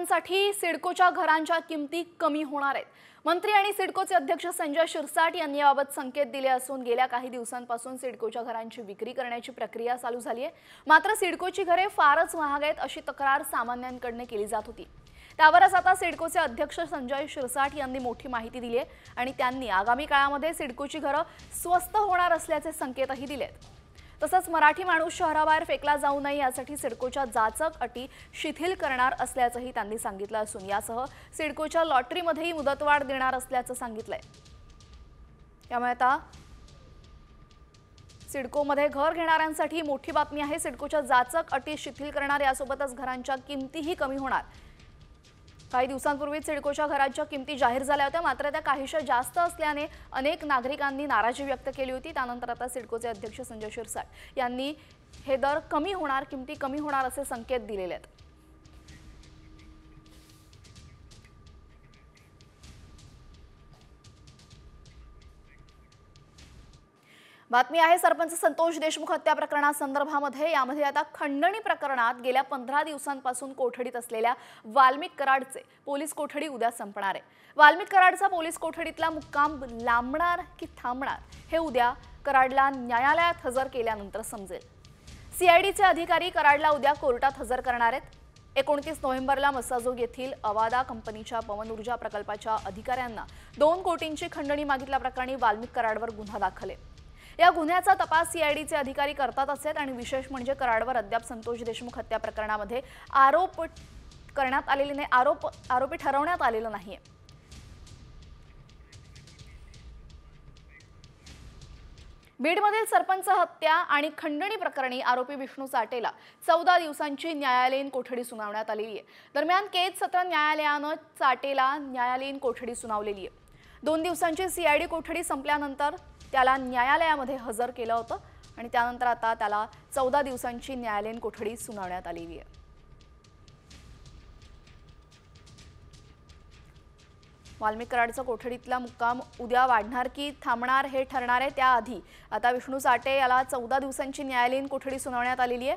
दिवसांसाठी सिडकोच्या घरांच्या किमती कमी होणार आहेत। मंत्री आणि सिडकोचे अध्यक्ष संजय शिरसाट यांनी याबाबत संकेत दिले असून गेल्या काही दिवसांपासून सिडकोच्या घरांची विक्री करण्याची प्रक्रिया चालू झाली आहे। मात्र सिडकोची घरे फारच महाग आहेत अशी तक्रार सामान्यांकडून केली जात होती। त्यावरच आता सिडकोचे अध्यक्ष संजय शिरसाट यांनी मोठी माहिती दिली आहे आणि त्यांनी आगामी काळामध्ये सिडकोची घरे स्वस्त होणार असल्याचे संकेतही दिलेत। तसंच मराठी माणूस शहराबाहेर फेकला जाऊ नये यासाठी सिडकोच्या जाचक अटी शिथिल करणार असल्याचंही त्यांनी सांगितलं असून यासह सिडकोच्या लॉटरीमध्येही मुदतवाढ देणार असल्याचं सांगितलंय। त्यामुळे आता सिडकोमध्ये घर घेणाऱ्यांसाठी मोठी बातमी आहे। सिडकोच्या जाचक अटी शिथिल करणार यासोबतच घरांच्या किमतीही कमी होणार। काही दिवसांपूर्वी सिडकोच्या घरांच्या किमती जाहीर झाल्या होत्या, मात्र त्या काहीशा जास्त असल्याने अनेक नागरिकांनी नाराजी व्यक्त केली होती। त्यानंतर आता सिडकोचे अध्यक्ष संजय शिरसाट यांनी हे दर कमी होणार, किमती कमी होणार असे संकेत दिलेले आहेत। बातमी आहे सरपंच संतोष देशमुख हत्या प्रकरणासंदर्भामध्ये। यामध्ये आता खंडणी प्रकरणात गेल्या 15 दिवसांपासून कोठडीत असलेल्या वाल्मिक कराडचे पोलीस कोठडी उद्या संपणार आहे। वाल्मिक कराडचा पोलीस कोठडीतला मुक्काम लांबणार की थांबणार हे उद्या कराडला न्यायालयात हजर केल्यानंतर समजेल। सीआयडीचे अधिकारी कराडला उद्या कोर्टात हजर करणार आहेत। 29 नोव्हेंबरला मस्साजोग येथील अवादा कंपनीच्या पवन ऊर्जा प्रकल्पाच्या अधिकाऱ्यांना 2 कोटींची खंडणी मागितल्याप्रकरणी वाल्मिक कराडवर गुन्हा दाखल आहे। या गुन्ह्याचा तपास सीआयडीचे अधिकारी करतात आहेत आणि विशेष म्हणजे कराडवर अद्याप संतोष देशमुख हत्या प्रकरणामध्ये आरोप करण्यात आलेले नाही, आरोपी ठरवण्यात आलेलं नाहीये। बीडमधील सरपंच हत्या आणि खंडणी प्रकरणी आरोपी विष्णू चाटेला 14 दिवसांची न्यायालयीन कोठडी सुनावण्यात आलेली आहे। दरम्यान केज सत्र न्यायालयानं चाटेला न्यायालयीन कोठडी सुनावलेली आहे। 2 दिवसांची सीआयडी कोठडी संपल्यानंतर त्याला न्यायालयामध्ये हजर केलं होतं आणि त्यानंतर आता त्याला 14 दिवसांची न्यायालयीन कोठडी सुनावण्यात आलेली आहे। वाल्मिक कराडचा कोठडीतला मुक्काम उद्या वाढणार की थांबणार हे ठरणार आहे। त्याआधी आता विष्णू चाटे याला 14 दिवसांची न्यायालयीन कोठडी सुनावण्यात आलेली आहे।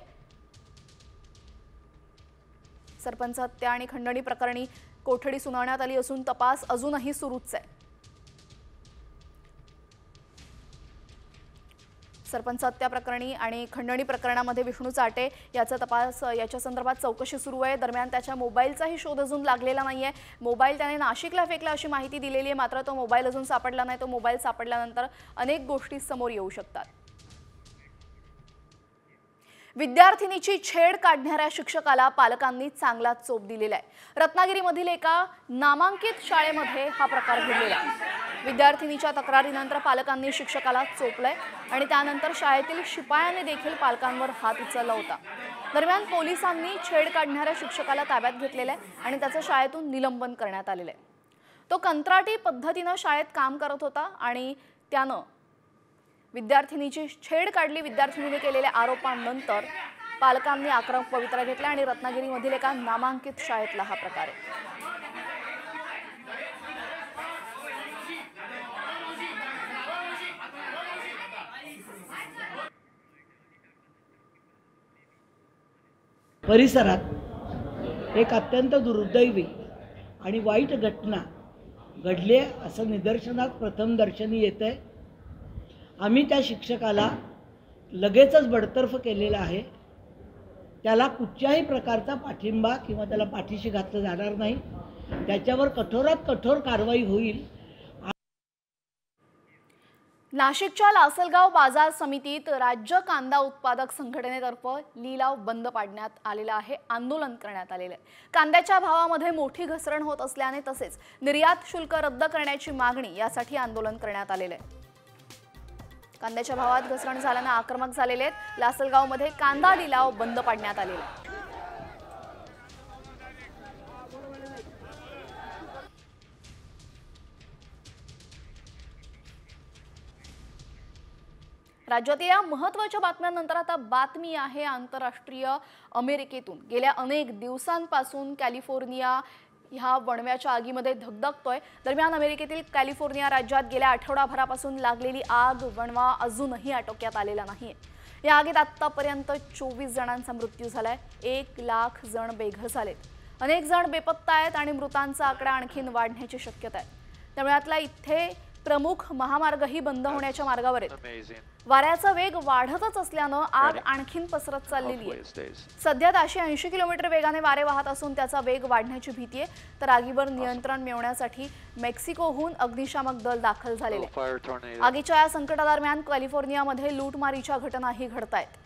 सरपंच हत्या आणि खंडणी प्रकरणी कोठडी सुनावण्यात आली असून तपास अजूनही सुरूच आहे। सरपंच हत्या प्रकरणी आणि खंडणी प्रकरणामध्ये विष्णू चाटे याचा तपास याच्या संदर्भात चौकशी सुरू आहे। दरम्यान त्याच्या मोबाईलचाही शोध अजून लागलेला नाहीये। मोबाईल त्याने नाशिकला फेकला अशी माहिती दिलेली आहे, मात्र तो मोबाईल अजून सापडला नाही। तो मोबाईल सापडल्यानंतर अनेक गोष्टी समोर येऊ शकतात। विद्यार्थिनीची छेड काढणाऱ्या शिक्षकाला पालकांनी चांगला चोप दिलेला आहे। रत्नागिरीमधील एका नामांकित शाळेमध्ये हा प्रकार घडलेला आहे। विद्यार्थिनीच्या तक्रारीनंतर पालकांनी शिक्षकाला चोपलंय आणि त्यानंतर शाळेतील शिपायाने देखील पालकांवर हात उचलला होता। दरम्यान पोलिसांनी छेड काढणाऱ्या शिक्षकाला ताब्यात घेतलेलं आहे आणि त्याचं शाळेतून निलंबन करण्यात आलेलं आहे। तो कंत्राटी पद्धतीने शाळेत काम करत होता आणि त्यानं विद्यार्थिनीची छेड काढली। विद्यार्थिनीने केलेल्या आरोपांनंतर पालकांनी आक्रमक पवित्रा घेतला आणि रत्नागिरीमधील एका नामांकित शाळेतला हा प्रकार आहे। परिसरात एक अत्यंत दुर्दैवी आणि वाईट घटना घडली असं निदर्शनात प्रथम दर्शनी येतंय। आम्ही त्या शिक्षकाला लगेचच बडतर्फ केलेला आहे। त्याला कुठल्याही प्रकारचा पाठिंबा किंवा त्याला पाठीशी घातलं जाणार नाही। त्याच्यावर कठोरात कठोर कारवाई होईल। नाशिकच्या लासलगाव बाजार समितीत राज्य कांदा उत्पादक संघटनेतर्फे लिलाव बंद पाडण्यात आलेला आहे। आंदोलन करण्यात आलेले आहे। कांद्याच्या भावामध्ये मोठी घसरण होत असल्याने तसेच निर्यात शुल्क रद्द करण्याची मागणी यासाठी आंदोलन करण्यात आलेले आहे। कांद्याच्या भावात घसरण झाल्याने आक्रमक झालेले आहेत। लासलगावमध्ये कांदा लिलाव बंद पाडण्यात आलेला आहे। राज्यातील या महत्त्वाच्या बातम्यांनंतर आता बातमी आहे आंतरराष्ट्रीय अमेरिकेतून। गेल्या अनेक दिवसांपासून कॅलिफोर्निया ह्या वणव्याच्या आगीमध्ये धगधगतोय। दरम्यान अमेरिकेतील कॅलिफोर्निया राज्यात गेल्या आठवडाभरापासून लागलेली आग वणवा अजूनही आटोक्यात आलेला नाहीये। या आगीत आतापर्यंत 24 जणांचा मृत्यू झालाय। 1 लाख जण बेघर झालेत। अनेक जण बेपत्ता आहेत आणि मृतांचा आकडा आणखीन वाढण्याची शक्यता आहे. त्यामुळे यातला इथे प्रमुख महामार्गही बंद होण्याच्या मार्गावर आहेत. वाऱ्याचा वेग वाढतच असल्यानं आग आणखीन पसरत चाललेली आहे. सध्या 80 किलोमीटर वेगाने वारे वाहत असून त्याचा वेग वाढण्याची भीती आहे. तर आगीवर नियंत्रण मिळवण्यासाठी मेक्सिकोहून अग्निशामक दल दाखल झालेले आहे. आगीच्या या संकटादरम्यान कॅलिफोर्नियामध्ये लूटमारीच्या घटनाही घडत आहेत.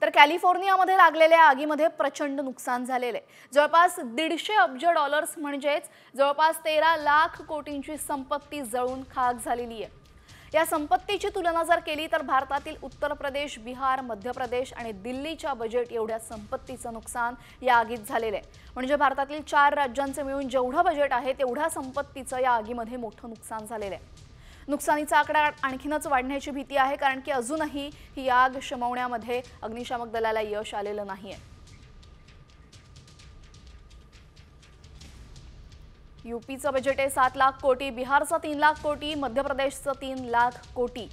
तर कॅलिफोर्नियामध्ये लागलेल्या आगीमध्ये प्रचंड नुकसान झालेले आहे. जवळपास $150 म्हणजेच जवळपास 13 लाख कोटींची संपत्ती जळून खाक झालेली आहे. या संपत्तीची तुलना जर केली तर भारतातील उत्तर प्रदेश, बिहार, मध्य प्रदेश आणि दिल्लीच्या बजेट एवढ्या संपत्तीचं नुकसान या आगीत झालेलं आहे. म्हणजे भारतातील 4 राज्यांचे मिळून जेवढं बजेट आहे तेवढ्या संपत्तीचं या आगीमध्ये मोठं नुकसान झालेलं आहे. नुकसानीचा आकडा आणखीनच वाढण्याची भीती आहे, कारण की अजूनही ही आग शमवण्यामध्ये अग्निशामक दलाला यश आलेलं नाहीये. यूपीचं बजेट आहे 7 लाख कोटी, बिहारचं 3 लाख कोटी, मध्य प्रदेशचं 3 लाख कोटी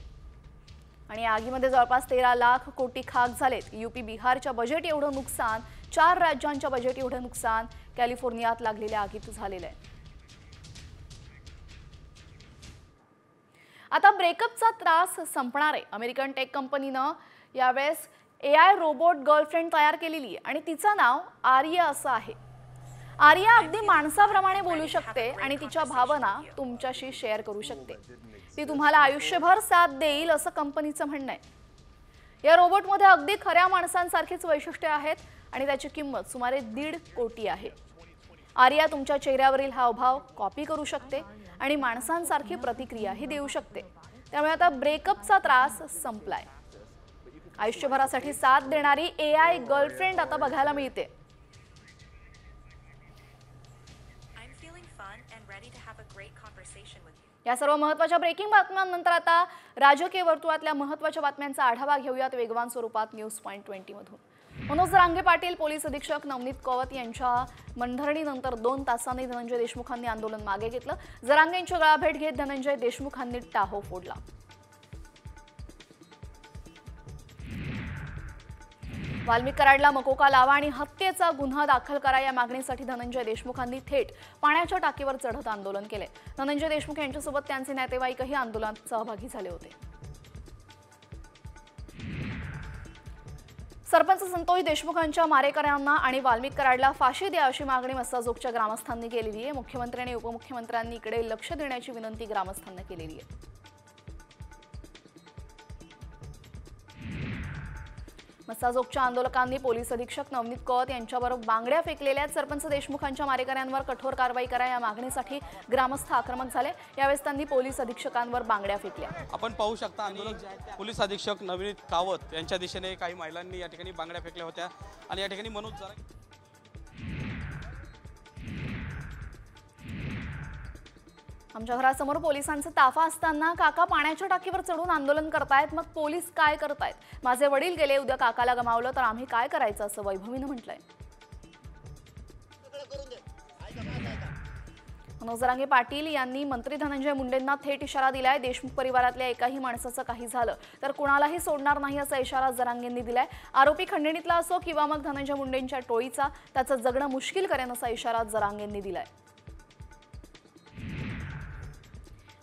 आणि आगीमध्ये जवळपास 13 लाख कोटी खाक झालेत. यूपी बिहारच्या बजेट एवढं नुकसान, 4 राज्यांच्या बजेट एवढं नुकसान कॅलिफोर्नियात लागलेल्या आगीत झालेलं आहे. आता ब्रेकअपचा त्रास संपणार आहे. अमेरिकन टेक कंपनीनं यावेळेस AI रोबोट गर्लफ्रेंड तयार केलेली आहे आणि तिचं नाव आर्या असं आहे. आर्या अगदी माणसाप्रमाणे बोलू शकते आणि तिच्या भावना तुमच्याशी शेअर करू शकते. ती तुम्हाला आयुष्यभर साथ देईल असं कंपनीचं म्हणणं आहे. या रोबोटमध्ये अगदी खऱ्या माणसांसारखीच वैशिष्ट्ये आहेत आणि त्याची किंमत सुमारे 1.5 कोटी आहे. आर्या तुमच्या चेहऱ्यावरील हावभाव कॉपी करू शकते आणि माणसांसारखी प्रतिक्रियाही देऊ शकते. त्यामुळे आता ब्रेकअपचा त्रास संपलाय. आयुष्यभरासाठी साथ देणारी AI गर्लफ्रेंड आता बघायला मिळते. या सर्व महत्त्वाच्या ब्रेकिंग बातम्यांनंतर आता राजकीय वर्तुळातल्या महत्त्वाच्या बातम्यांचा आढावा घेऊयात वेगवान स्वरूपात न्यूज पॉइंट 20 मधून. मनोज जरांगे पाटील, पोलीस अधीक्षक नवनीत कवत यांच्या मनधरणीनंतर 2 तासांनी धनंजय देशमुखांनी आंदोलन मागे घेतलं. जरांगेंची गळाभेट घेत धनंजय देशमुखांनी टाहो फोडला. वाल्मिक कराडला मकोका लावा आणि हत्येचा गुन्हा दाखल करा या मागणीसाठी धनंजय देशमुखांनी थेट पाण्याच्या टाकीवर चढत आंदोलन केले. धनंजय देशमुख यांच्यासोबत त्यांचे नातेवाईकही आंदोलनात सहभागी झाले होते. सरपंच संतोष देशमुखांच्या मारेकऱ्यांना आणि वाल्मिक कराडला फाशी द्या अशी मागणी मस्साजोगच्या ग्रामस्थांनी केलेली आहे. मुख्यमंत्री आणि उपमुख्यमंत्र्यांनी इकडे लक्ष देण्याची विनंती ग्रामस्थांना केलेली आहे. मस्साजोगच्या आंदोलकांनी पोलीस अधीक्षक नवनीत कौत यांच्यावर बांगड्या फेकलेल्या. सरपंच देशमुखांच्या मारेकऱ्यांवर कठोर कारवाई करा या मागणीसाठी ग्रामस्थ आक्रमक झाले. यावेळेस त्यांनी पोलीस अधीक्षकांवर बांगड्या फेकल्या. आपण पाहू शकता आंदोलक पोलीस अधीक्षक नवनीत कावत यांच्या दिशेने काही महिलांनी या ठिकाणी बांगड्या फेकल्या होत्या आणि या ठिकाणी मनोज जरांगे आमच्या घरासमोर पोलिसांचा ताफा असताना काका पाण्याच्या टाकीवर चढून आंदोलन करतायत. मग पोलीस काय करतायत? माझे वडील गेले, उद्या काकाला गमावलं तर आम्ही काय करायचं असं वैभवीनं म्हटलंय. मनोज जरांगे पाटील यांनी मंत्री धनंजय मुंडेंना थेट इशारा दिलाय. देशमुख परिवारातल्या एकाही माणसाचं काही झालं तर कुणालाही सोडणार नाही असा इशारा जरांगेंनी दिलाय. आरोपी खंडणीतला असो किंवा मग धनंजय मुंडेंच्या टोळीचा, त्याचं जगणं मुश्किल करेन असा इशारा जरांगेंनी दिलाय.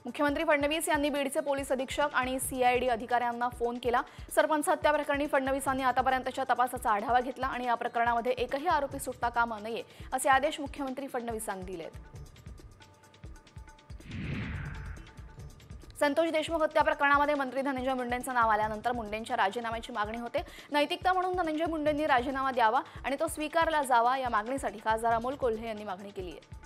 मुख्यमंत्री फडणवीस यांनी बीडचे पोलीस अधीक्षक आणि CID अधिकाऱ्यांना फोन केला. सरपंच हत्या प्रकरणी फडणवीसांनी आतापर्यंतच्या तपासाचा आढावा घेतला आणि या प्रकरणामध्ये एकही आरोपी सुटता कामा नये असे आदेश मुख्यमंत्री फडणवीसांनी दिलेत. संतोष देशमुख हत्या प्रकरणामध्ये मंत्री धनंजय मुंडेंचं नाव आल्यानंतर मुंडेंच्या राजीनाम्याची मागणी होते. नैतिकता म्हणून धनंजय मुंडेंनी राजीनामा द्यावा आणि तो स्वीकारला जावा या मागणीसाठी खासदार अमोल कोल्हे यांनी मागणी केली आहे.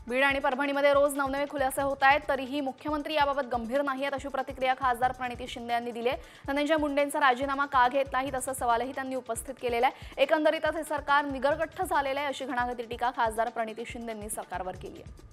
बीड आणि परभणीमध्ये रोज नवनवे खुलासे होत आहेत, तरीही मुख्यमंत्री याबाबत गंभीर नाही आहेत अशी प्रतिक्रिया खासदार प्रणिती शिंदे यांनी दिली आहे. धनंजय मुंडेंचा राजीनामा का घेत नाही तसा सवालही त्यांनी उपस्थित केलेला आहे. एकंदरीतच हे सरकार निगरगठ्ठ झालेलं आहे अशी घणाघाती टीका खासदार प्रणिती शिंदे यांनी सरकारवर केली आहे.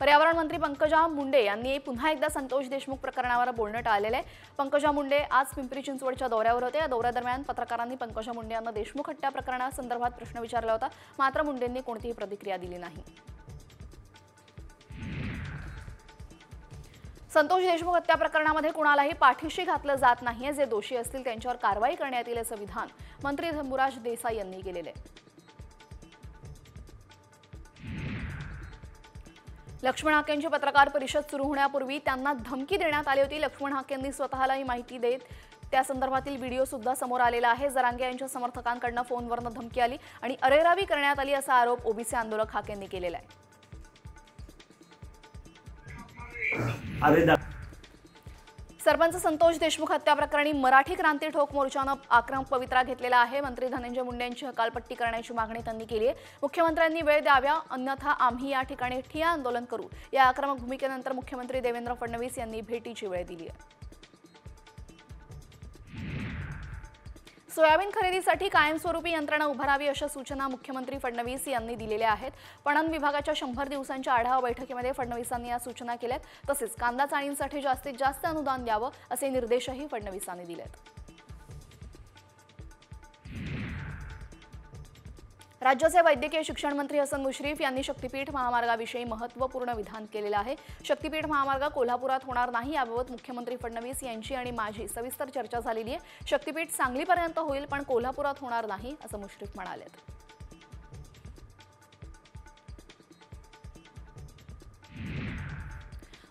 पर्यावरण मंत्री पंकजा मुंडे यांनी पुन्हा एकदा संतोष देशमुख प्रकरणावर बोलणं टाळलेलं आहे. पंकजा मुंडे आज पिंपरी चिंचवडच्या दौऱ्यावर होते. या दौऱ्यादरम्यान पत्रकारांनी पंकजा मुंडे यांना देशमुख हत्या प्रकरणासंदर्भात प्रश्न विचारला होता, मात्र मुंडेंनी कोणतीही प्रतिक्रिया दिली नाही. संतोष देशमुख हत्या प्रकरणामध्ये कुणालाही पाठीशी घातलं जात नाहीये. जे दोषी असतील त्यांच्यावर कारवाई करण्यात येईल असं विधान मंत्री धर्मराज देसाई यांनी केलेलं आहे. लक्ष्मण हाकेंची पत्रकार परिषद सुरू होण्यापूर्वी त्यांना धमकी देण्यात आली होती. लक्ष्मण हाकेंनी स्वतःला ही माहिती देत त्या संदर्भातील व्हिडिओ सुद्धा समोर आलेला आहे. जरांगे यांच्या समर्थकांकडून फोनवरून धमकी आली आणि अरेरावी करण्यात आली असा आरोप ओबीसी आंदोलक हाकेंनी केलेला आहे. सरपंच संतोष देशमुख हत्या प्रकरणी मराठी क्रांती ठोक मोर्चानं आक्रमक पवित्रा घेतलेला आहे. मंत्री धनंजय मुंडे यांची हकालपट्टी करण्याची मागणी त्यांनी केली आहे. मुख्यमंत्र्यांनी वेळ द्याव्या, अन्यथा आम्ही या ठिकाणी ठिय्या आंदोलन करू. या आक्रमक भूमिकेनंतर मुख्यमंत्री देवेंद्र फडणवीस यांनी भेटीची वेळ दिली आहे. सोयाबीन खरेदीसाठी कायमस्वरूपी यंत्रणा उभारावी अशा सूचना मुख्यमंत्री फडणवीस यांनी दिलेल्या आहेत. पणन विभागाच्या 100 दिवसांच्या आढावा बैठकीमध्ये फडणवीसांनी या सूचना केल्यात. तसेच कांदा चाळींसाठी जास्तीत जास्त अनुदान द्यावं असे निर्देशही फडणवीसांनी दिलेत. राज्याचे वैद्यकीय शिक्षण मंत्री हसन मुश्रीफ यांनी शक्तीपीठ महामार्गाविषयी महत्त्वपूर्ण विधान केलेलं आहे. शक्तीपीठ महामार्ग कोल्हापुरात होणार नाही याबाबत मुख्यमंत्री फडणवीस यांची आणि माझी सविस्तर चर्चा झालेली आहे. शक्तीपीठ सांगलीपर्यंत होईल पण कोल्हापुरात होणार नाही असं मुश्रीफ म्हणाले.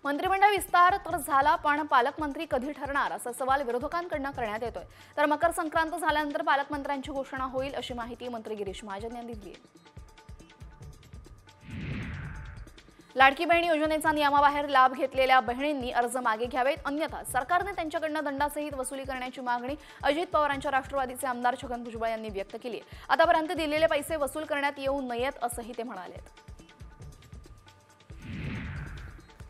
मंत्रिमंडळ विस्तार तर झाला, पण पालकमंत्री कधी ठरणार असा सवाल विरोधकांकडून करण्यात येतोय. तर मकर संक्रांत झाल्यानंतर पालकमंत्र्यांची घोषणा होईल अशी माहिती मंत्री गिरीश महाजन यांनी दिली आहे. लाडकी बहीण योजनेचा नियमाबाहेर लाभ घेतलेल्या बहिणींनी अर्ज मागे घ्यावेत, अन्यथा सरकारने त्यांच्याकडून दंडासहित वसुली करण्याची मागणी अजित पवारांच्या राष्ट्रवादीचे आमदार छगन भुजबळ यांनी व्यक्त केली आहे. आतापर्यंत दिलेले पैसे वसूल करण्यात येऊ नयेत असंही ते म्हणाले.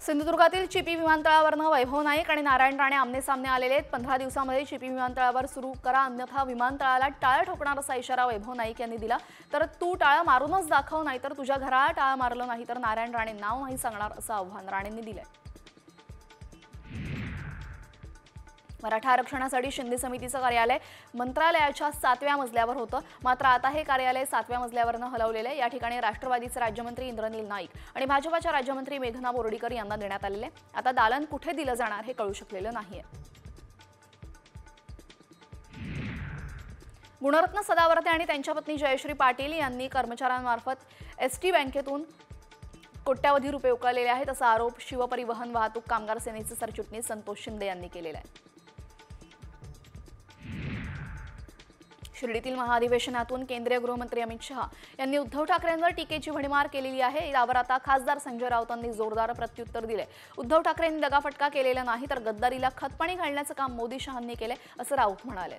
सिंधुदुर्गातील चिपी विमानतळावरनं वैभव नाईक आणि नारायण राणे आमने सामने आलेले आहेत. 15 दिवसांमध्ये चिपी विमानतळावर सुरू करा, अन्यथा विमानतळाला टाळं ठोकणार असा इशारा वैभव नाईक यांनी दिला. तर तू टाळं मारूनच दाखव, नाहीतर तुझ्या घराला टाळं मारलं नाही तर नारायण राणे नाव नाही सांगणार असं आव्हान राणेंनी दिलंय. मराठा आरक्षणासाठी शिंदे समितीचं कार्यालय मंत्रालयाच्या 7व्या मजल्यावर होतं, मात्र आता हे कार्यालय 7व्या मजल्यावरनं हलवलेलं आहे. या ठिकाणी राष्ट्रवादीचे राज्यमंत्री इंद्रनील नाईक आणि भाजपाच्या राज्यमंत्री मेघना बोर्डीकर यांना देण्यात आलेले. आता दालन कुठे दिलं जाणार हे कळू शकलेलं नाहीये. गुणरत्न सदावर्ते आणि त्यांच्या पत्नी जयश्री पाटील यांनी कर्मचाऱ्यांमार्फत एसटी बँकेतून कोट्यावधी रुपये उकळलेले आहेत असा आरोप शिवपरिवहन वाहतूक कामगार सेनेचे सरचिटणीस संतोष शिंदे यांनी केलेला आहे. शिर्डीतील महाअधिवेशनातून केंद्रीय गृहमंत्री अमित शहा यांनी उद्धव ठाकरेंवर टीकेची भडीमार केलेली आहे. यावर आता खासदार संजय राऊतांनी जोरदार प्रत्युत्तर दिले. उद्धव ठाकरेंनी दगाफटका केलेला नाही तर गद्दारीला खतपाणी घालण्याचं काम मोदी शहांनी केले असं राऊत म्हणाले.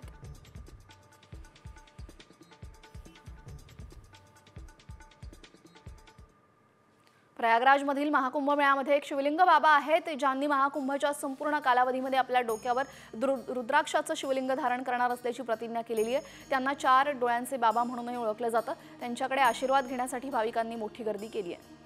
प्रयागराजमधील महाकुंभ मेळ्यामध्ये एक शिवलिंग बाबा आहेत ज्यांनी महाकुंभच्या संपूर्ण कालावधीमध्ये आपल्या डोक्यावर रुद्राक्षाचं शिवलिंग धारण करणार असल्याची प्रतिज्ञा केलेली आहे. त्यांना 4 डोळ्यांचे बाबा म्हणूनही ओळखलं जातं. त्यांच्याकडे आशीर्वाद घेण्यासाठी भाविकांनी मोठी गर्दी केली आहे.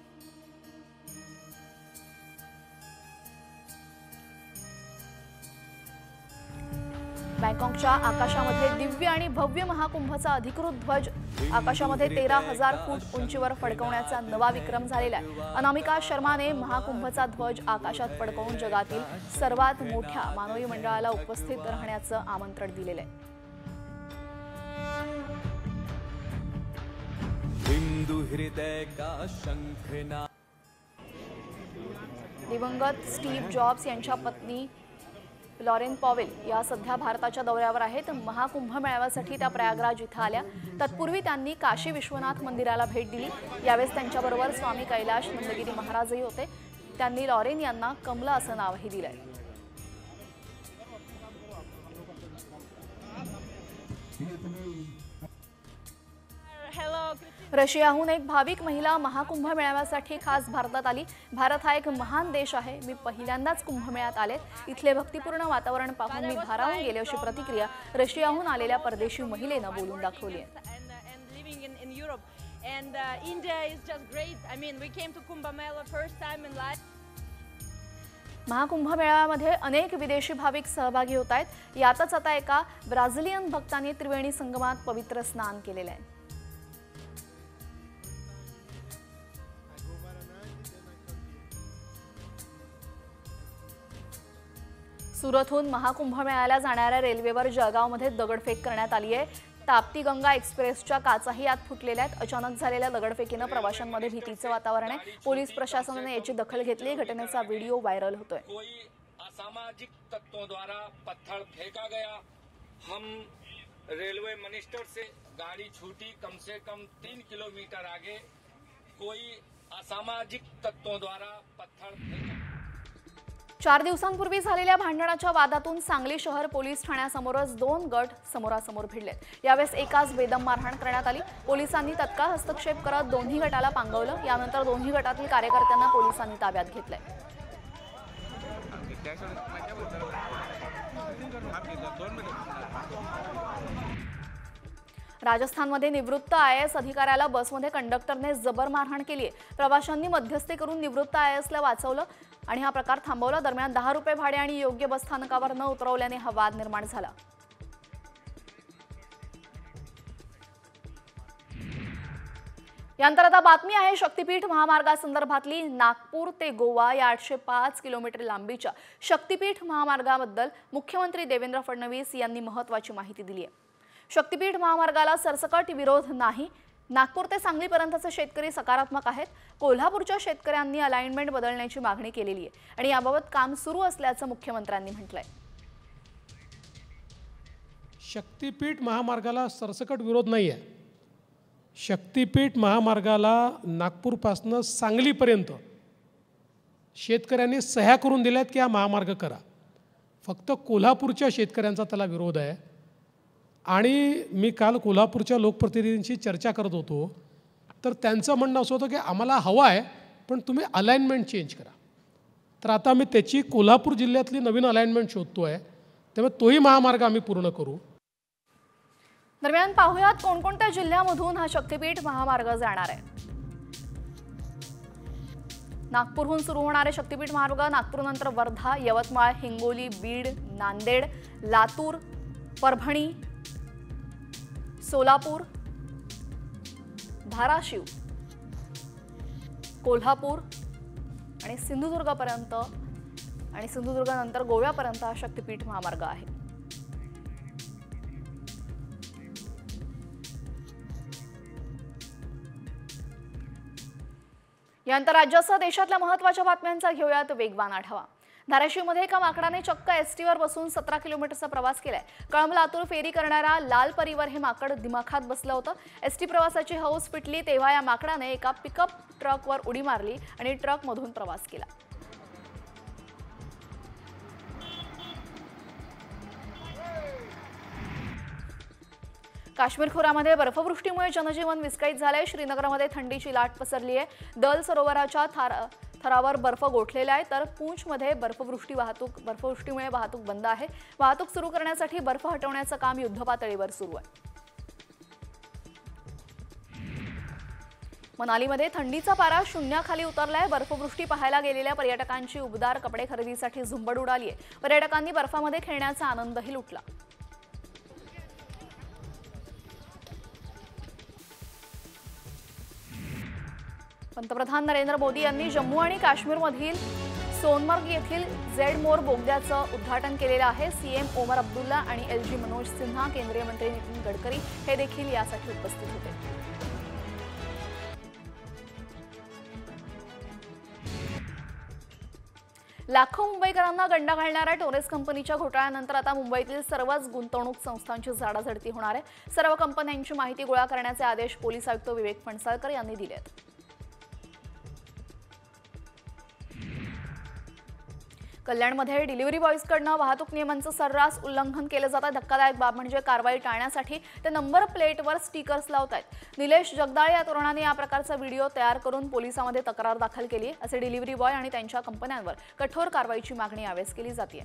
बँकॉकच्या आकाशामध्ये दिव्य आणि भव्य महाकुंभचा अधिकृत ध्वज आकाशामध्ये 13,000 फूट उंचीवर फडकवण्याचा नवा विक्रम झालेला आहे. अनामिका शर्माने महाकुंभचा ध्वज आकाशात फडकवून जगातील सर्वात मोठ्या मानवी मंडळाला उपस्थित राहण्याचं आमंत्रण दिलेलं आहे. हिंदू हृदय का शंखना. दिवंगत स्टीव्ह जॉब्स यांच्या पत्नी लॉरेन पॉवेल या सध्या भारताच्या दौऱ्यावर आहेत. महाकुंभ मेळाव्यासाठी त्या प्रयागराज इथं आल्या. तत्पूर्वी त्यांनी काशी विश्वनाथ मंदिराला भेट दिली. यावेळेस त्यांच्याबरोबर स्वामी कैलाश नंदगिरी महाराजही होते. त्यांनी लॉरेन यांना कमला असं नावही दिलंय. रशियाहून एक भाविक महिला महाकुंभ मेळाव्यासाठी खास भारतात आली. भारत हा एक महान देश आहे. मी पहिल्यांदाच कुंभमेळ्यात आले. इथले भक्तिपूर्ण वातावरण पाहून मी भारावून गेले अशी प्रतिक्रिया रशियाहून आलेल्या परदेशी महिलेनं बोलून दाखवली आहे. and India is just great. I mean, we came to Kumbh Mela first time in life. Mahakumbh मेळाव्यामध्ये अनेक विदेशी भाविक सहभागी होत आहेत. यातच आता एका ब्राझिलियन भक्तांनी त्रिवेणी संगमात पवित्र स्नान केलेले आहे. सुरतहून महाकुंभ मेळ्याला जाणाऱ्या रेल्वेवर जळगावमध्ये दगडफेक करण्यात आली आहे. ताप्ती गंगा एक्सप्रेसच्या काचाही यात फुटलेल्या आहेत. अचानक झालेल्या दगडफेकीनं प्रवाशांमध्ये भीतीचं वातावरण आहे. पोलीस प्रशासनाने याची दखल घेतली. घटनेचा व्हिडिओ व्हायरल होतोय. कोई असामाजिक तत्वों द्वारा पत्थर फेंका गया. हम रेलवे मिनिस्टर से गाड़ी छूटी कम से कम 3 किलोमीटर आगे. कोई असामाजिक तत्वों द्वारा पत्थर फेंका. 4 दिवसांपूर्वी झालेल्या भांडणाच्या वादातून सांगली शहर पोलीस ठाण्यासमोरच 2 गट समोरासमोर भिडलेत. यावेळेस एकाच बेदम मारहाण करण्यात आली. पोलिसांनी तत्काळ हस्तक्षेप करत दोन्ही गटाला पांगवलं. यानंतर दोन्ही गटातील कार्यकर्त्यांना पोलिसांनी ताब्यात घेतलंय. राजस्थानमध्ये निवृत्त IAS अधिकाऱ्याला बसमध्ये कंडक्टरने जबर मारहाण केली आहे. प्रवाशांनी मध्यस्थी करून निवृत्त IASला वाचवलं आणि हा प्रकार थांबवला. दरम्यान 10 रुपये भाडे आणि योग्य बस स्थानकावर न उतरवल्याने हा वाद निर्माण झाला. यानंतर आता बातमी आहे शक्तीपीठ महामार्गासंदर्भातली. नागपूर ते गोवा या 805 किलोमीटर लांबीच्या शक्तीपीठ महामार्गाबद्दल मुख्यमंत्री देवेंद्र फडणवीस यांनी महत्त्वाची माहिती दिली आहे. शक्तीपीठ महामार्गाला सरसकट विरोध नाही. नागपूर ते सांगलीपर्यंतचे शेतकरी सकारात्मक आहेत. कोल्हापूरच्या शेतकऱ्यांनी अलाइनमेंट बदलण्याची मागणी केलेली आहे आणि याबाबत काम सुरू असल्याचं मुख्यमंत्र्यांनी म्हटलंय. शक्तीपीठ महामार्गाला सरसकट विरोध नाही आहे. शक्तीपीठ महामार्गाला नागपूरपासून सांगलीपर्यंत शेतकऱ्यांनी सह्या करून दिल्यात की हा महामार्ग करा. फक्त कोल्हापूरच्या शेतकऱ्यांचा त्याला विरोध आहे. आणि मी काल कोल्हापूरच्या लोकप्रतिनिधींशी चर्चा करत होतो तर त्यांचं म्हणणं असं होतं की आम्हाला हवं आहे पण तुम्ही अलाइनमेंट चेंज करा. तर आता आम्ही त्याची कोल्हापूर जिल्ह्यातली नवीन अलाइनमेंट शोधतो आहे. त्यामुळे तोही महामार्ग आम्ही पूर्ण करू. दरम्यान पाहुयात कोणकोणत्या जिल्ह्यामधून हा शक्तीपीठ महामार्ग जाणार आहे. नागपूरहून सुरू होणारे शक्तीपीठ महामार्ग नागपूरनंतर वर्धा, यवतमाळ, हिंगोली, बीड, नांदेड, लातूर, परभणी, सोलापूर, धाराशिव, कोल्हापूर आणि सिंधुदुर्गपर्यंत आणि सिंधुदुर्गानंतर गोव्यापर्यंत हा शक्तीपीठ महामार्ग आहे. यानंतर राज्यासह देशातल्या महत्त्वाच्या बातम्यांचा घेऊयात वेगवान आढावा. धाराशिवमध्ये एका माकडाने चक्क एसटीवर बसून 17 किलोमीटरचा प्रवास केलाय. कळंब लातूर फेरी करणाऱ्या लाल परीवर हे माकड दिमाखात बसलं होतं. एसटी प्रवासाची हौस पिटली तेव्हा या माकडाने एका पिकअप ट्रकवर उडी मारली आणि ट्रकमधून प्रवास केला. काश्मीर खोऱ्यामध्ये बर्फवृष्टीमुळे जनजीवन विस्कळीत झालंय. श्रीनगरमध्ये थंडीची लाट पसरली आहे. दल सरोवराच्या थरावर बर्फ गोठलेला आहे तर पूंछमध्ये बर्फवृष्टीमुळे वाहतूक बंद आहे. वाहतूक सुरू करण्यासाठी बर्फ हटवण्याचं काम युद्धपातळीवर सुरू आहे. मनालीमध्ये थंडीचा पारा शून्याखाली उतरलाय. बर्फवृष्टी पाहायला गेलेल्या पर्यटकांची उबदार कपडे खरेदीसाठी झुंबड उडाली आहे. पर्यटकांनी बर्फामध्ये खेळण्याचा आनंदही लुटला. पंतप्रधान नरेंद्र मोदी यांनी जम्मू आणि काश्मीरमधील सोनमर्ग येथील झेड मोर बोगद्याचं उद्घाटन केलेलं आहे. सीएम ओमर अब्दुल्ला आणि LG मनोज सिन्हा, केंद्रीय मंत्री नितीन गडकरी हे देखील यासाठी उपस्थित होते. लाखो मुंबईकरांना गंडा घालणाऱ्या टोरेस कंपनीच्या घोटाळ्यानंतर आता मुंबईतील सर्वच गुंतवणूक संस्थांची झाडाझडती होणार आहे. सर्व कंपन्यांची माहिती गोळा करण्याचे आदेश पोलीस आयुक्त विवेक फणसळकर यांनी दिले आहेत. कल्याणमध्ये डिलिव्हरी बॉयजकडनं वाहतूक नियमांचं सर्रास उल्लंघन केलं जातं. धक्कादायक बाब म्हणजे कारवाई टाळण्यासाठी ते नंबर प्लेटवर स्टिकर्स लावतात. निलेश जगदाळे या तरुणाने या प्रकारचा व्हिडिओ तयार करून पोलिसांमध्ये तक्रार दाखल केली आहे. असे डिलिव्हरी बॉय आणि त्यांच्या कंपन्यांवर कठोर कारवाईची मागणी यावेळेस केली जाते.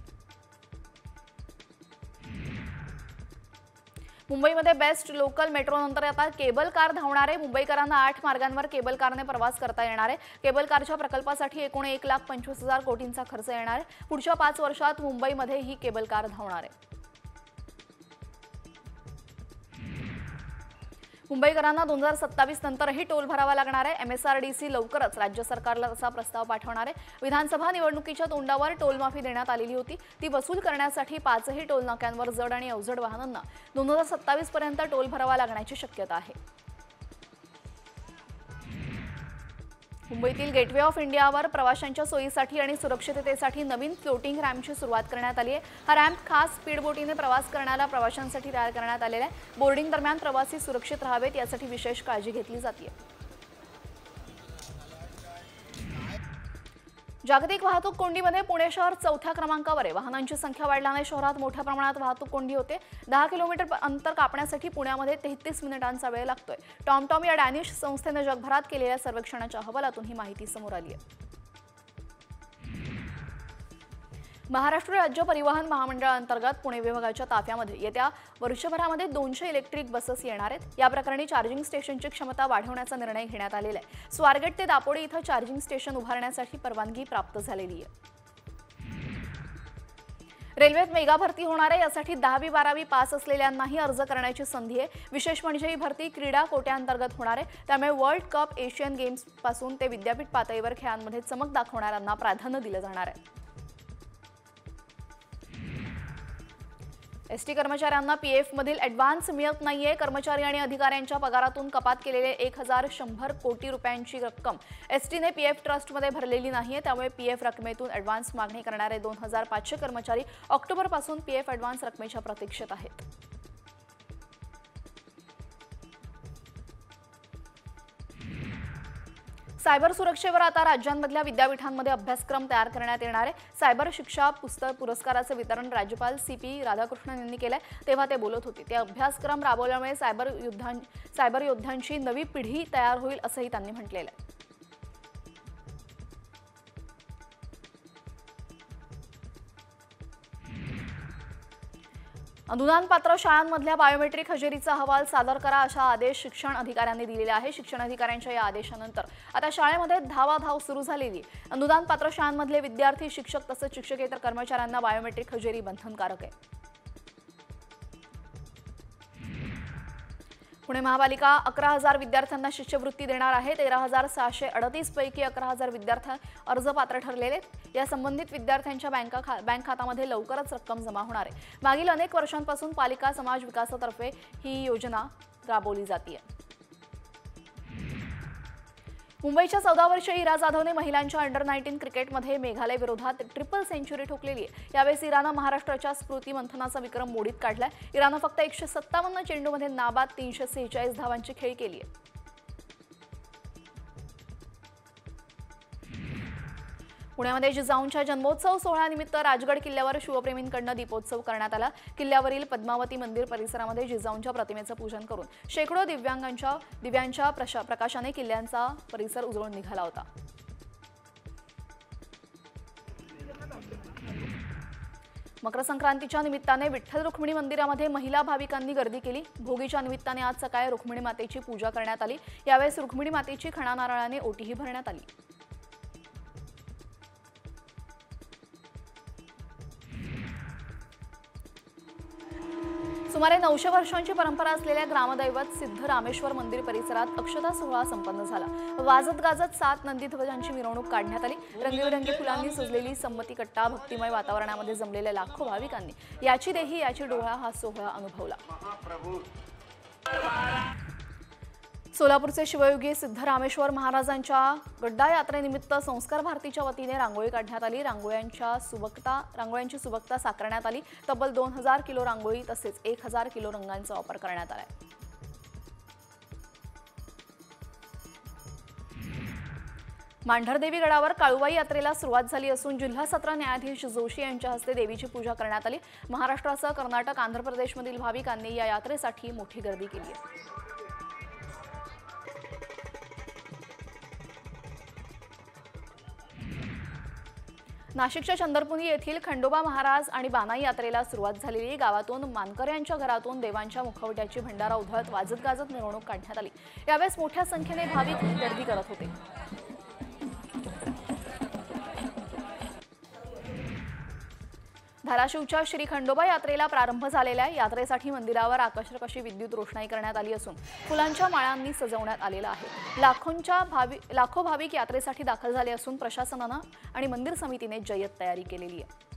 मुंबईमध्ये बेस्ट लोकल मेट्रोनंतर आता केबल कार धावणार आहे। मुंबईकरांना 8 मार्गांवर केबल कारने प्रवास करता येणार आहे। केबल कारच्या प्रकल्पासाठी एकूण 1,25,000 कोटींचा खर्च येणार आहे। पुढच्या 5 वर्षात मुंबईमध्ये ही केबल कार धावणार आहे। मुंबईकरांना 2027 नंतरही टोल भरावा लागणार आहे। MSRDC लवकरच राज्य सरकारला असा प्रस्ताव पाठवणार आहे। विधानसभा निवडणुकीच्या तोंडावर टोल माफी देण्यात आलेली होती, ती वसूल करण्यासाठी 5ही टोल नाक्यांवर जड आणि अवजड वाहनांना 2027 पर्यंत टोल भरावा लागण्याची शक्यता आहे। मुंबईतील गेटवे ऑफ इंडियावर प्रवाशांच्या सोयीसाठी आणि सुरक्षिततेसाठी नवीन फ्लोटिंग रॅम्पची सुरुवात करण्यात आली आहे। हा रॅम्प खास स्पीड बोटीने प्रवास करणाऱ्या प्रवाशांसाठी तयार करण्यात आलेला आहे। बोर्डिंग दरम्यान प्रवासी सुरक्षित राहावेत यासाठी विशेष काळजी घेतली जाते। जागतिक वाहतूक कोंडीमध्ये पुणे शहर 4थ्या क्रमांकावर आहे। वाहनांची संख्या वाढल्याने शहरात मोठ्या प्रमाणात वाहतूक कोंडी होते। 10 किलोमीटर अंतर कापण्यासाठी पुण्यामध्ये 33 मिनिटांचा वेळ लागतोय। टॉमटॉम या डॅनिश संस्थेने जगभरात केलेल्या सर्वेक्षणाच्या अहवालातून ही माहिती समोर आली आहे। महाराष्ट्र राज्य परिवहन महामंडळाअंतर्गत पुणे विभागाच्या ताफ्यामध्ये येत्या वर्षभरामध्ये 200 इलेक्ट्रिक बसेस येणार आहेत। या प्रकरणी चार्जिंग स्टेशनची क्षमता वाढवण्याचा निर्णय घेण्यात आलेला आहे। स्वारगेट ते दापोडी इथं चार्जिंग स्टेशन उभारण्यासाठी परवानगी प्राप्त झालेली आहे। रेल्वेत मेगा भरती होणार आहे, यासाठी 10वी 12वी पास असलेल्यांनाही अर्ज करण्याची संधी आहे। विशेष म्हणजे ही भरती क्रीडा कोट्याअंतर्गत होणार आहे, त्यामुळे वर्ल्ड कप, एशियन गेम्स पासून ते विद्यापीठ पातळीवर खेळांमध्ये चमक दाखवणाऱ्यांना प्राधान्य दिलं जाणार आहे। एसटी कर्मचाऱ्यांना पीएफ मधील ॲडव्हान्स मिळत नाहीये। कर्मचारी आणि अधिकाऱ्यांच्या पगारातून कपात केलेले 1,100 कोटी रुपयांची रक्कम एसटीने पीएफ ट्रस्टमध्ये भरलेली नाहीये, त्यामुळे पीएफ रकमेतून ॲडव्हान्स मागणी करणारे 2,500 कर्मचारी ऑक्टोबरपासून पीएफ ॲडव्हान्स रकमेच्या प्रतीक्षेत आहेत। सायबर सुरक्षेवर आता राज्यांमधल्या विद्यापीठांमध्ये अभ्यासक्रम तयार करण्यात येणार आहे। सायबर शिक्षा पुरस्काराचे वितरण राज्यपाल CP राधाकृष्णन यांनी केलंय, तेव्हा ते बोलत होते। ते अभ्यासक्रम राबवल्यामुळे सायबर योद्ध्यांची नवी पिढी तयार होईल असंही त्यांनी म्हटलेलं आहे। अनुदानपात्र शाळांमधल्या बायोमेट्रिक हजेरीचा अहवाल सादर करा अशा आदेश शिक्षण अधिकाऱ्यांनी दिलेले आहे। शिक्षण अधिकाऱ्यांच्या या आदेशानंतर आता शाळेमध्ये धावाधाव सुरू झालेली आहे। अनुदानपात्र शाळांमधले विद्यार्थी, शिक्षक तसंच शिक्षकेतर कर्मचाऱ्यांना बायोमेट्रिक हजेरी बंधनकारक आहे। पुणे महापालिका 11,000 विद्यार्थ्यांना शिष्यवृत्ती देणार आहे। 13,638 पैकी 11,000 विद्यार्थी अर्ज पात्र ठरलेले आहेत। या संबंधित विद्यार्थ्यांच्या बँक खात्यामध्ये लवकरच रक्कम जमा होणार आहे। मागील अनेक वर्षांपासून पालिका समाज विकासातर्फे ही योजना राबवली जाते। मुंबईच्या 14 वर्षीय इरा जाधवने महिलांच्या अंडर-19 क्रिकेटमध्ये मेघालय विरोधात ट्रिपल सेंचुरी ठोकलेली आहे। यावेळी इरानं महाराष्ट्राच्या स्मृती मंथनाचा विक्रम मोडीत काढलाय। इरानं फक्त 157 चेंडूमध्ये नाबाद 346 धावांची खेळी केली आहे। पुण्यामध्ये जिजाऊंच्या जन्मोत्सव सोहळ्यानिमित्त राजगड किल्ल्यावर शिवप्रेमींकडून दीपोत्सव करण्यात आला। किल्ल्यावरील पद्मावती मंदिर परिसरामध्ये जिजाऊंच्या प्रतिमेचं पूजन करून शेकडो दिव्यांच्या प्रकाशाने किल्ल्याचा परिसर उजळून निघाला होता। मकर संक्रांतीच्या निमित्ताने विठ्ठल रुक्मिणी मंदिरामध्ये महिला भाविकांनी गर्दी केली। भोगीच्या निमित्ताने आज सकाळी रुक्मिणी मातेची पूजा करण्यात आली। यावेळेस रुक्मिणी मातेची खणा नारळाने ओटीही भरण्यात आली। सुमारे 900 वर्षांची परंपरा असलेल्या ग्रामदैवत सिद्धरामेश्वर मंदिर परिसरात अक्षता सोहळा संपन्न झाला। वाजत गाजत 7 नंदीध्वजांची मिरवणूक काढण्यात आली। रंगीबेरंगी फुलांनी सजलेली संमती कट्टा, भक्तिमय वातावरणामध्ये जमलेल्या लाखो भाविकांनी याची देही याची डोळा हा सोहळा अनुभवला। सोलापूरचे शिवयोगी सिद्धरामेश्वर महाराजांच्या गड्डा यात्रेनिमित्त संस्कार भारतीच्या वतीने रांगोळी काढण्यात आली। रांगोळ्यांची सुबकता साकारण्यात आली। तब्बल 2000 किलो रांगोळी तसेच 1000 किलो रंगांचा वापर करण्यात आला। मांढरदेवी गडावर काळूबाई यात्रेला सुरुवात झाली असून जिल्हा सत्र न्यायाधीश जोशी यांच्या हस्ते देवीची पूजा करण्यात आली। महाराष्ट्रासह कर्नाटक, आंध्र प्रदेशमधील भाविकांनी या यात्रेसाठी मोठी गर्दी केली आहे। नाशिकच्या चंद्रपुरी येथील खंडोबा महाराज आणि बानाई यात्रेला सुरुवात झालेली गावातून मानकऱ्यांच्या घरातून देवांच्या मुखवट्याची भंडारा उधळत वाजत गाजत मिरवणूक काढण्यात आली। यावेळेस मोठ्या संख्येने भाविक गर्दी करत होते। धाराशिवच्या श्री खंडोबा यात्रेला प्रारंभ झालेल्या यात्रेसाठी मंदिरावर आकर्षक अशी विद्युत रोषणाई करण्यात आली असून फुलांच्या माळांनी सजवण्यात आलेलं आहे। लाखो भाविक यात्रेसाठी दाखल झाले असून प्रशासनानं आणि मंदिर समितीने जय्यत तयारी केलेली आहे।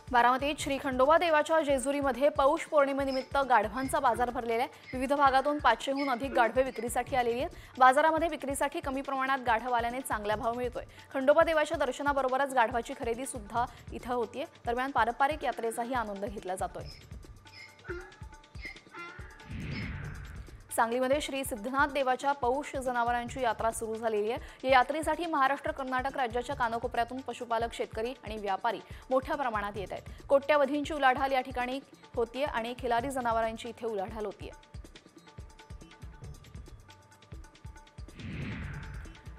बारामतीत श्री खंडोबा देवाच्या जेजुरीमध्ये पौष पौर्णिमेनिमित्त गाढवांचा बाजार भरलेला आहे। विविध भागातून 500हून अधिक गाढवे विक्रीसाठी आलेली आहेत। बाजारामध्ये विक्रीसाठी कमी प्रमाणात गाढव आल्याने चांगला भाव मिळतोय। खंडोबा देवाच्या दर्शनाबरोबरच गाढवाची खरेदी सुद्धा इथं होतीये। दरम्यान पारंपरिक यात्रेचाही आनंद घेतला जातोय। सांगलीमध्ये श्री सिद्धनाथ देवाच्या पौष जनावरांची यात्रा सुरू झालेली आहे। या यात्रेसाठी महाराष्ट्र कर्नाटक राज्याच्या कानाकोपऱ्यातून पशुपालक शेतकरी आणि व्यापारी मोठ्या प्रमाणात येत आहेत। कोट्यावधींची उलाढाल या ठिकाणी होतीये आणि खिलारी जनावरांची इथे उलाढाल होतीये।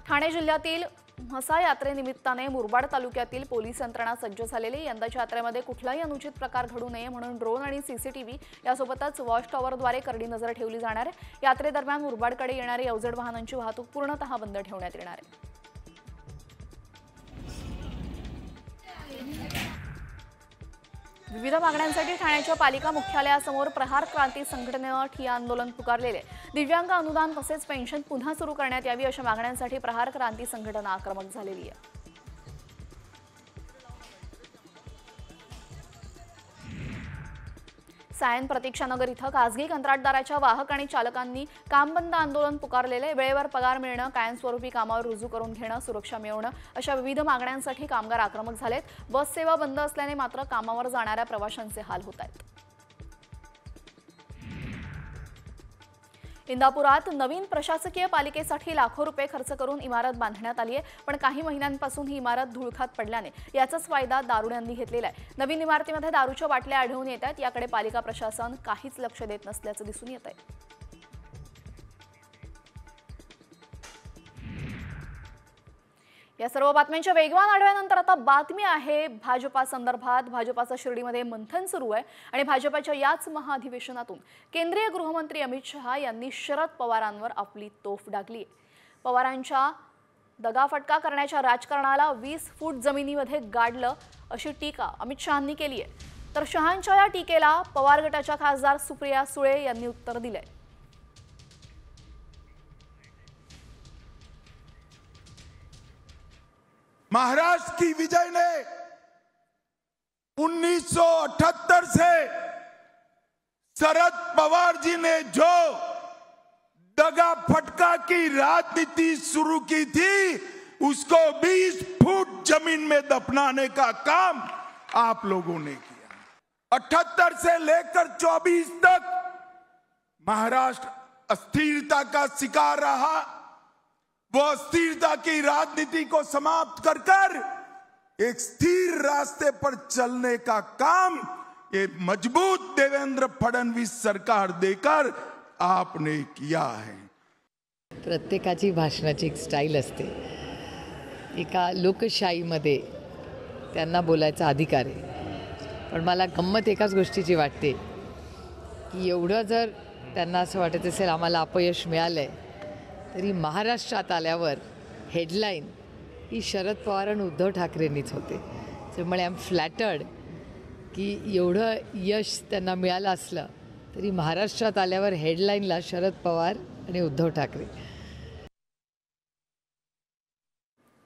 ठाणे जिल्ह्यातील म्हसा यात्रेनिमित्ताने मुरबाड तालुक्यातील पोलीस यंत्रणा सज्ज झालेली। यंदाच्या यात्रेमध्ये कुठलाही अनुचित प्रकार घडू नये म्हणून ड्रोन आणि सीसीटीव्ही यासोबतच वॉच टॉवरद्वारे करडी नजर ठेवली जाणार आहे। यात्रेदरम्यान मुरबाडकडे येणारी अवजड वाहनांची वाहतूक पूर्णतः बंद ठेवण्यात येणार आहे। विविध मागण्यांसाठी ठाण्याच्या पालिका मुख्यालयासमोर प्रहार क्रांती संघटनेनं ठिय्या आंदोलन पुकारलेले। दिव्यांग अनुदान तसेच पेन्शन पुन्हा सुरू करण्यात यावी अशा मागण्यांसाठी प्रहार क्रांती संघटना आक्रमक झालेली आहे। सायन प्रतीक्षानगर इथं खासगी कंत्राटदाराच्या वाहक आणि चालकांनी कामबंद आंदोलन पुकारलेले। वेळेवर पगार मिळणं, कायमस्वरूपी कामावर रुजू करून घेणं, सुरक्षा मिळवणं अशा विविध मागण्यांसाठी कामगार आक्रमक झालेत। बस सेवा बंद असल्याने मात्र कामावर जाणाऱ्या प्रवाशांचे हाल होत आहेत। इंदापुरात नवीन प्रशासकीय पालिकेसाठी लाखो रुपये खर्च करून इमारत बांधण्यात आली आहे, पण काही महिन्यांपासून ही इमारत धुळखात पडल्याने याचाच फायदा दारुड्यांनी घेतलेला आहे। नवीन इमारतीमध्ये दारूच्या बाटल्या आढळून येत आहेत, याकडे पालिका प्रशासन काहीच लक्ष देत नसल्याचं दिसून येत आहे। या सर्व बातम्यांच्या वेगवान आढाव्यानंतर आता बातमी आहे भाजपा संदर्भात। भाजपाचं शिर्डीमध्ये मंथन सुरू आहे आणि भाजपाच्या याच महाअधिवेशनातून केंद्रीय गृहमंत्री अमित शहा यांनी शरद पवारांवर आपली तोफ डागली आहे। पवारांच्या दगाफटका करण्याच्या राजकारणाला 20 फूट जमिनीमध्ये गाडलं अशी टीका अमित शहांनी केली आहे। तर शहांच्या या टीकेला पवार गटाच्या खासदार सुप्रिया सुळे यांनी उत्तर दिलंय। महाराष्ट्र की विजय ने 1978 से शरद पवार जी ने जो दगा फटका की राजनीति शुरू की थी उसको 20 फुट जमीन में दफनाने का काम आप लोगों ने किया। 78 से लेकर 24 तक महाराष्ट्र अस्थिरता का शिकार रहा। वो अस्थिरता की राजनीति को समाप्त कर एक स्थिर रास्ते पर चलने का काम ये मजबूत देवेंद्र फडणवीस सरकार देकर आपने किया है। प्रत्येकाची भाषणाची एक स्टाईल असते। एका लोकशाहीमध्ये त्यांना बोलायचा अधिकार आहे, पण मला गंमत एकाच गोष्टीची वाटते की एवढं जर त्यांना असं वाटत असेल आम्हाला अपयश मिळालंय, तरी महाराष्ट्रात आल्यावर हेडलाईन ही शरद पवार आणि उद्धव ठाकरेंनीच होते। त्यामुळे आय एम फ्लॅटर्ड की एवढं यश त्यांना मिळालं असलं तरी महाराष्ट्रात आल्यावर हेडलाईनला शरद पवार आणि उद्धव ठाकरे